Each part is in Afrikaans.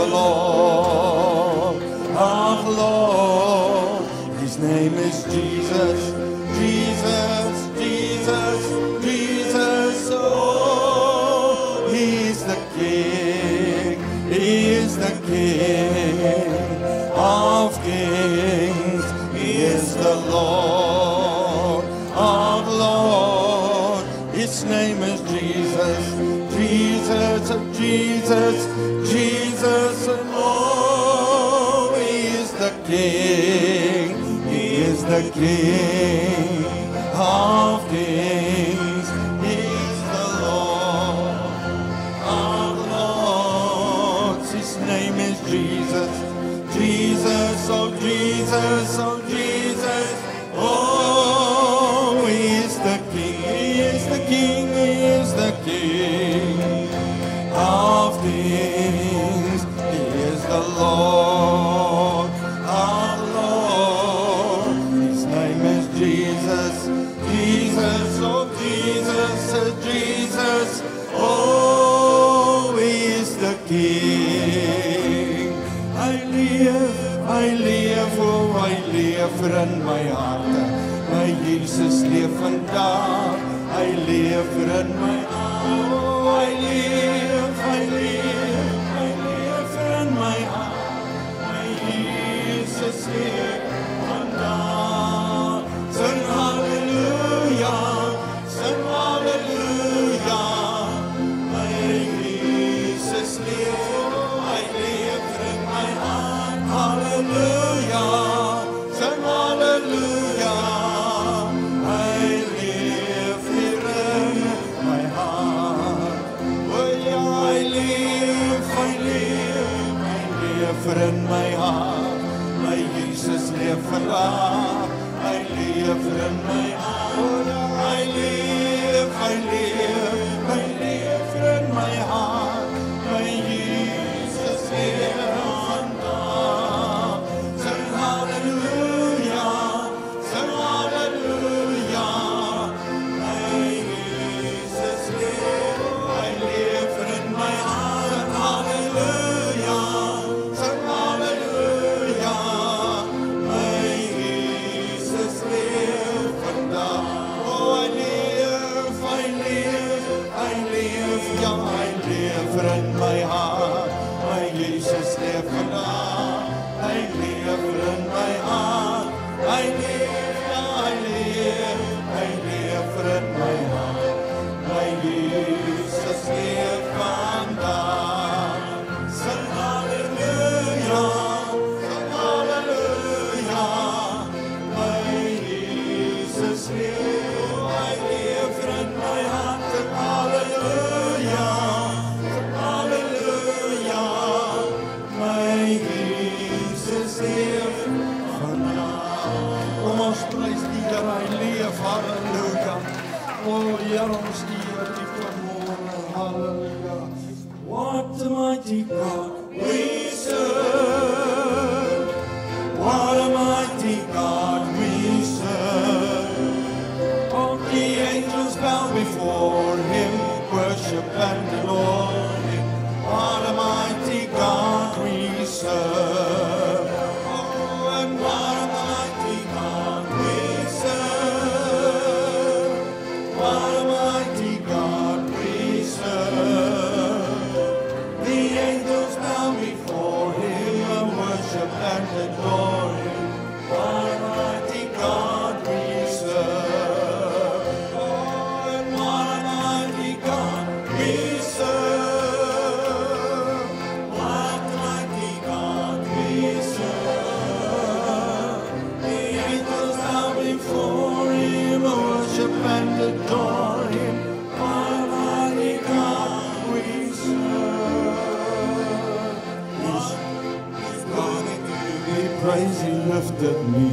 the Lord of Lords. His name is Jesus, Jesus, Jesus, Jesus. Oh, He's the King, He is the King of kings. He is the Lord of Lords. His name is Jesus, Jesus, Jesus, Jesus. Oh, He is the King, He is the King of kings. He is the Lord of lords. His name is Jesus, Jesus, oh Jesus, oh Jesus. Oh, He is the King, He is the King, He is the King of kings. He is the Lord of lords. His name is Jesus, Jesus, oh Jesus, Jesus. Oh, He is the King. I live, oh I live in my heart. My Jesus leef vandag. I live in my heart. Oh, I live in my heart. My Jesus leef vandag. Sing hallelujah, sing hallelujah. My Jesus leef, oh, I live in my heart. Hallelujah, sing hallelujah. I live here in my heart. Oh yeah, I live in my heart. My Jesus live vandag. I live in my heart. Oh yeah, I live in my heart. My Jesus live vandag. Sing hallelujah, sing hallelujah. My Jesus live. I live in my heart. Hallelujah, sing hallelujah. My Jesus live vandag. Oh, I live, yeah, I live in my heart. My Jesus live vandag. I live in my heart. I live, yeah, I live in my heart. My Jesus live vandag. Sing hallelujah, sing hallelujah. My Jesus live. I live in my heart. Sing hallelujah, sing hallelujah. My Jesus live vandag. Kom ons prys die Here, hy leef, halleluja. O Heer, ons eer U vanmôre, halleluja. What a mighty God we serve. What a mighty God we serve. All the angels bow before Him, worship and adore Him. What a mighty God we serve. Oh, and what a mighty God we serve. What a mighty God we serve. The angels bow before Him and worship and adore Him. What a mighty God we serve. Oh, and what a mighty God we serve. What a mighty God we serve. The angels bow before Him and worship and adore Him. What a mighty God we serve. He's worthy to be praised. He lifted me.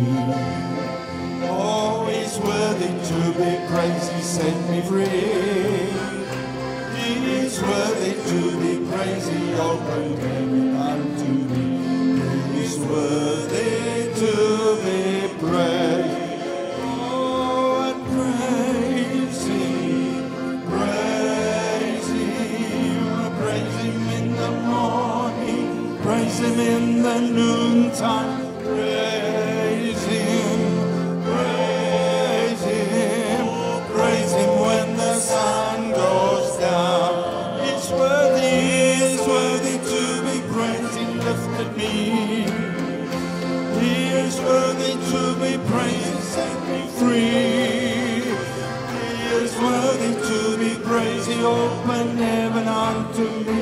Oh, He's worthy to be praised. He set me free. He's worthy to be praised. He opened heaven unto me. He's worthy to be praised. Oh, and praise Him, praise Him, praise Him in the morning, praise him in the noontime. Praise him, praise him, praise him when the sun goes down. He's worthy to be praised. He lifted me. He is worthy to be praised. He set me free. He is worthy to be praised. He opened heaven unto me.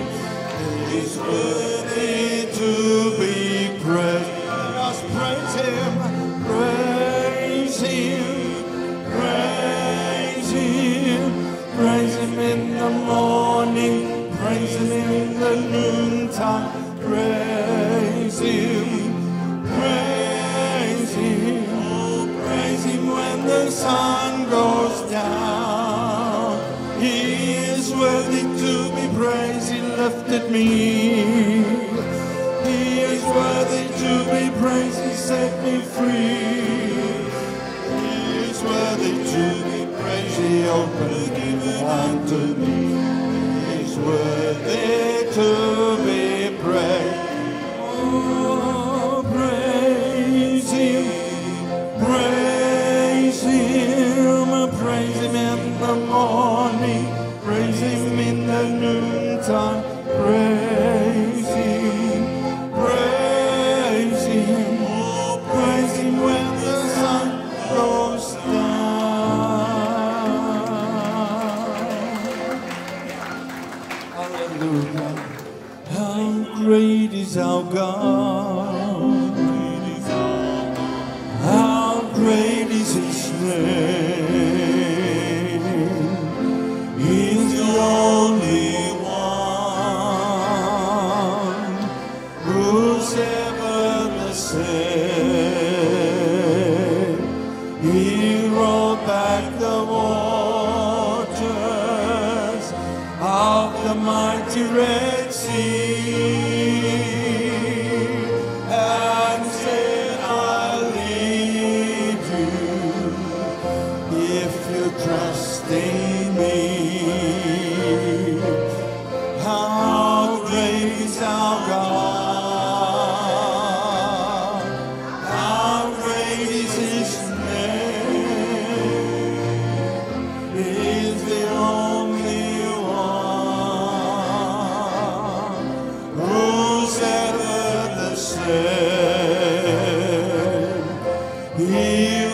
He is worthy to be praised. Let us praise him, praise him, praise him, praise him in the morning, praise him in the noontime, praise him, praise him, praise him when the sun goes down. He is worthy to be praised. He lifted me. He is worthy to be praised. He set me free. He is worthy to be praised. He opened heaven unto me. He is worthy to be praised. Oh, praise him, praise him, praise him in the morning, praise him in the noontime, praise him, praise him, praise him when the sun goes down. Hallelujah. How great is our God. How great is his name. He's the only one who's ever the same. He rolled back the waters of the mighty Red Sea and said, I'll lead you if you trust in me. How great is our God? How great is his name? He's the only one who's ever the same. He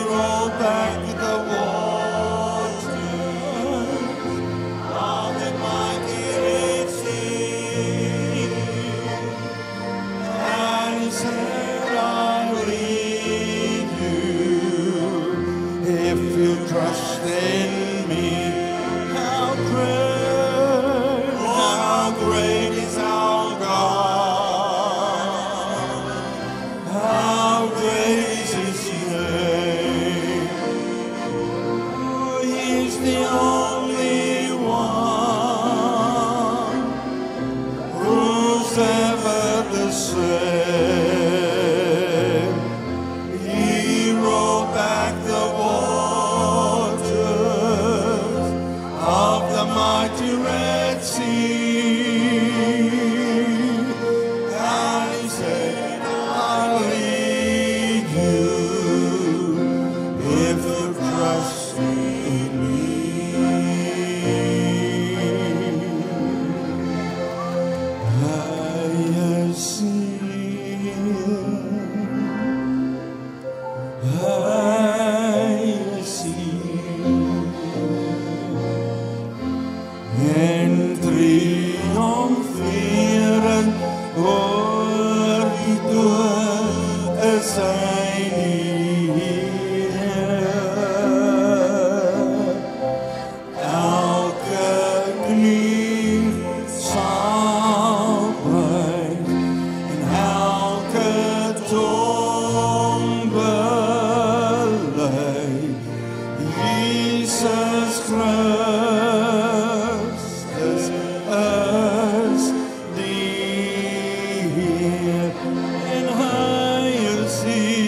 rolled back the waters of the mighty Red Sea, and he said, I'll lead you if you trust in me. How great is our God. How great is his name. Oh, he's the only one who's ever the same. He rolled back the waters of the mighty Red Sea, and he said, I'll lead you if you trust in me. I have seen, I have seen, en triomferen oor die dood is hy hier. Elke knie sal buig en elke tong bely Jesus Christus is die Heer, en hy is hier.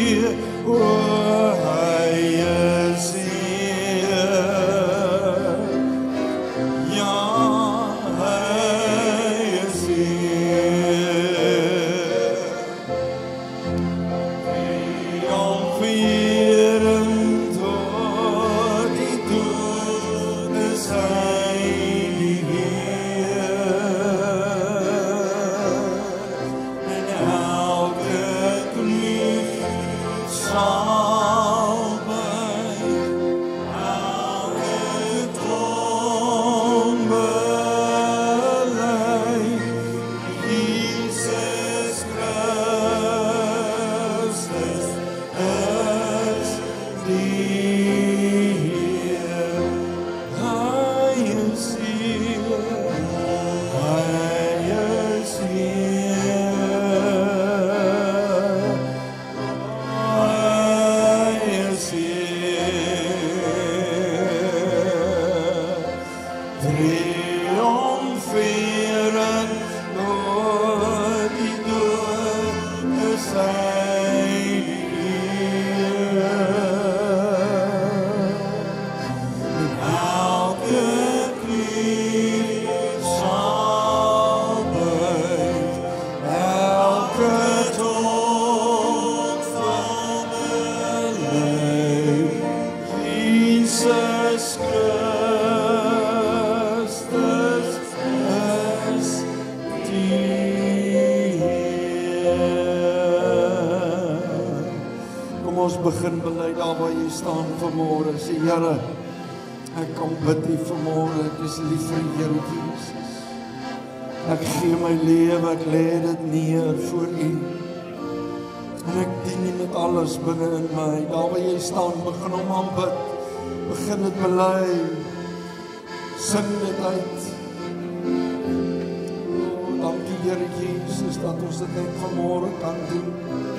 begin bely daar waar jy staan vanmôre. Sê Here, ek kom bid U vanmôre. Ek is lief vir Here Jesus. Ek gee my lewe, ek lê dit neer voor U. En ek dien U met alles binne in my. Daar waar jy staan, begin hom aanbid. Begin dit bely. Sing dit uit. Dankie Here Jesus dat ons dit net vanmôre kan doen.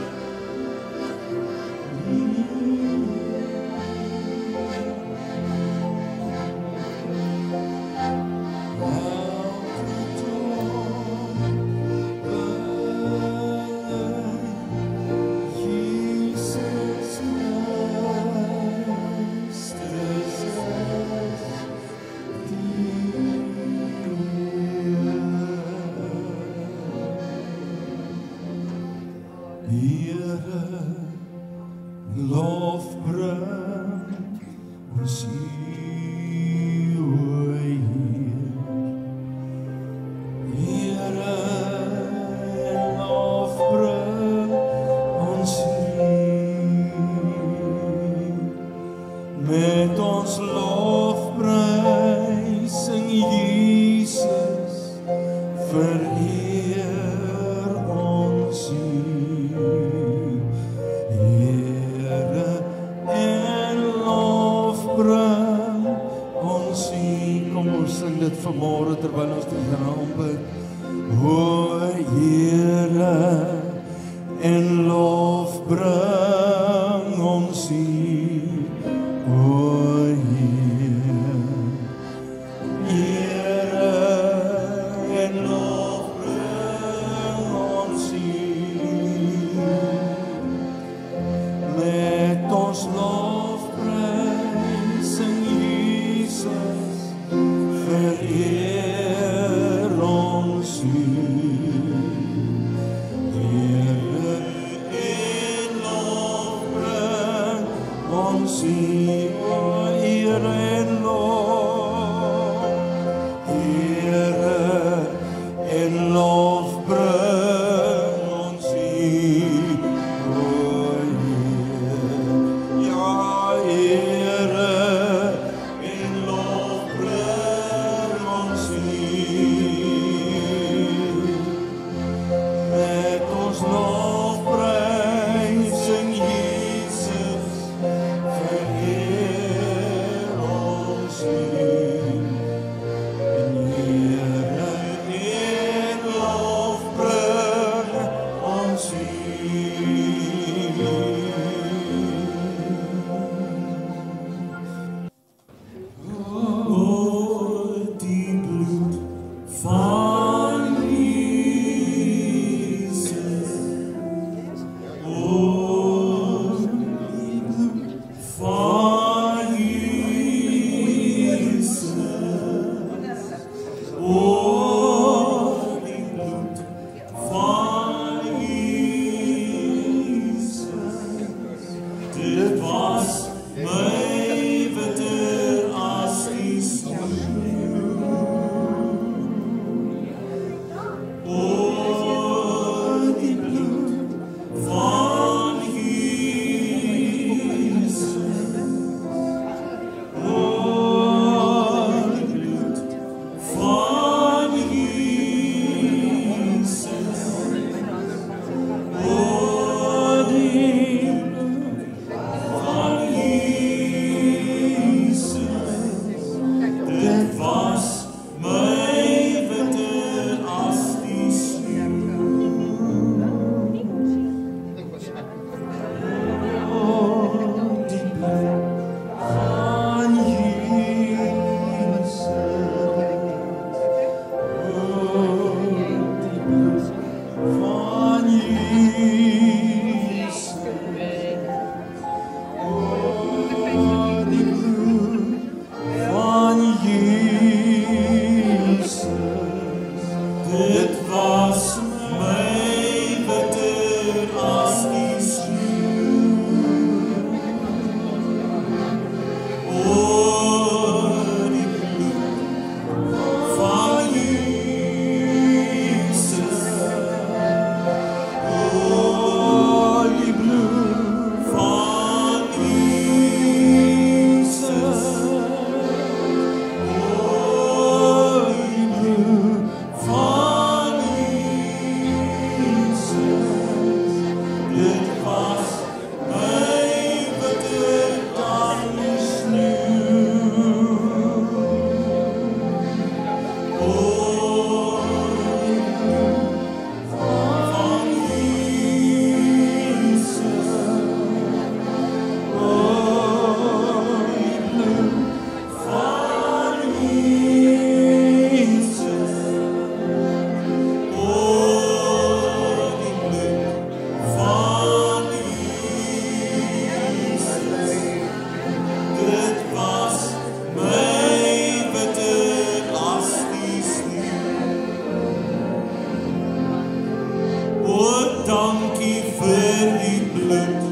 dankie vir die bloed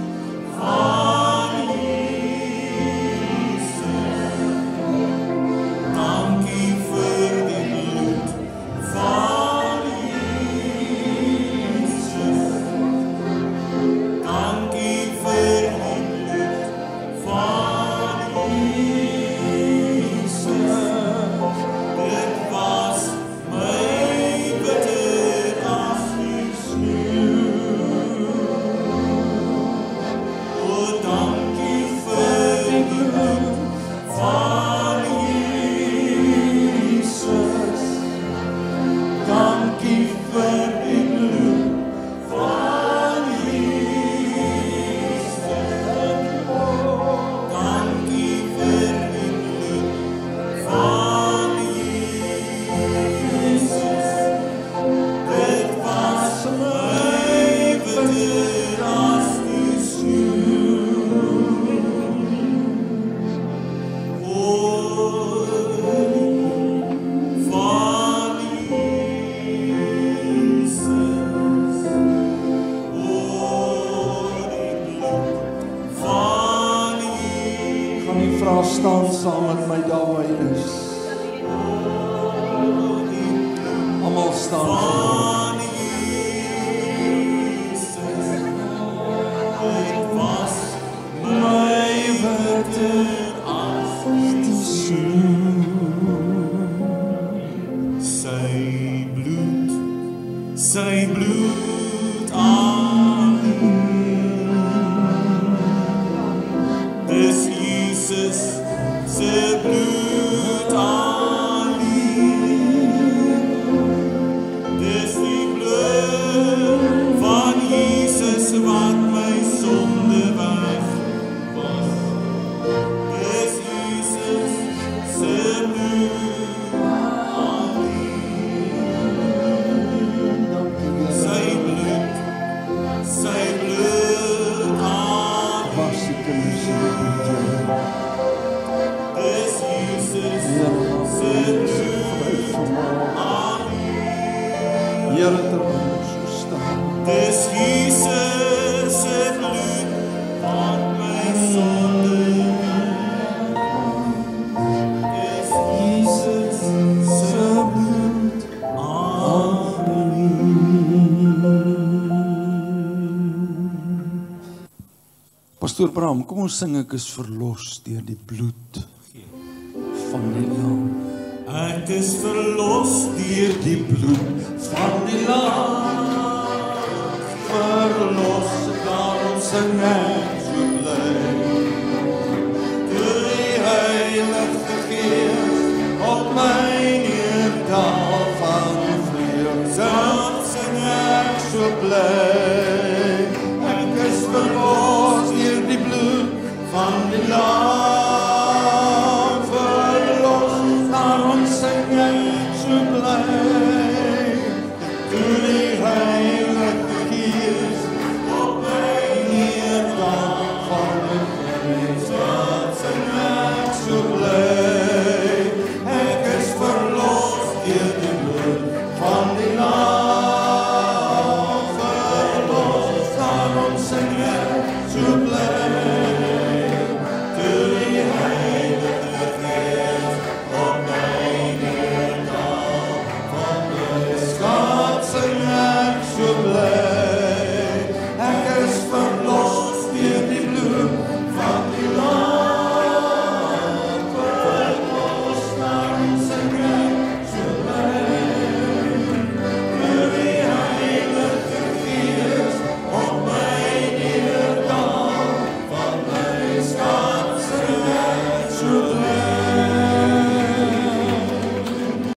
van Jesus. Dankie vir die bloed van Jesus. Dankie vir die bloed van Jesus. Dit was my bitter as die sneeuw. O, dankie vir die bloed van Jesus. Dankie vir die bloed van Jesus. Dankie vir die bloed van Jesus. Dit was my bitter as die sneeuw. O, van Jesus. O, die bloed van Jesus. Gaan nie vra staan saam met my daar waar jy is. Almal staan saam. Van Jesus. Dit was my bitter as die sy bloed aan. Dis Jesus se bloed aan. Dis die bloed van Jesus wat my sonde weg was. Dis Jesus se bloed aan. Sy bloed aan. Was die kinders in die bloed, Dis Jesus Here, se vryf bloed van my. aan. Here, terwyl ons so staan. Dis Jesus se bloed wat my sonde weg. Dis Jesus se bloed aan. Pastoor Bram, kom ons sing ek is verlos deur die bloed van die Lam. Ek is verlos deur die bloed van die Lam. Verlos, daarom sing ek so bly. Die Heilige Gees op my neerdal van vreugde. Daarom sing ek so bly. Ek is verlos deur die bloed van die Lam.